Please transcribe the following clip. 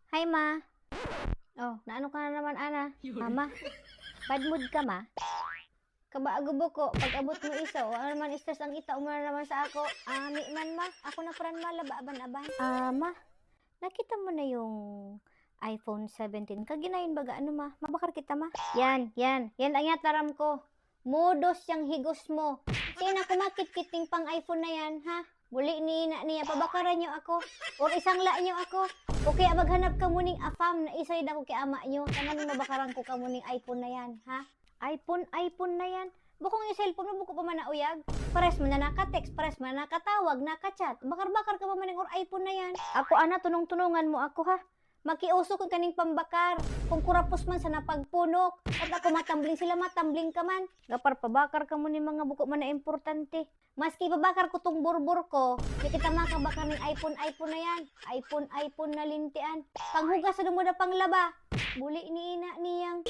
Hi, ma. Oh, naano ka na naman, ana? Mama, bad mood ka, ma? Kabaagubo ko, pag abot mo isa, wala naman stress ang ita, umara naman sa ako. Ami man, ma. Ako na pran ma, laba-aban-aban. Ma, nakita mo na yung iPhone 17. Kaginayon baga, ano, ma? Mabakar kita, ma. Yan ang yataram ko. Modos yung higos mo. Sino kumakit-kiting pang iPhone na yan, ha? Buli niya, pabakaran nyo ako. O isang la nyo ako. O kaya maghanap ka muning afam na isay na ko kay ama nyo. Tanan mabakaran ko ka muning iPhone na yan, ha? iPhone na yan. Bukong yung cellphone mo, buko pa man nauyag. Pares mo na naka-text, pares mo na nakatawag, naka-chat. Bakar-bakar ka pa man or iPhone na yan. Ako, ana, tunong-tunungan mo ako, ha? Makiuso ko kaning pambakar. Kung kurapos man sa napagpunok. At ako matambling sila, matambling ka man. Gapar pabakar ka mo ni mga buko man na importante. Maski babakar ko tong burbur ko, di kita makabakar ng iPhone na yan. iPhone na lintian. Panghugas sa dumuda panglaba. Buli ni ina niyang.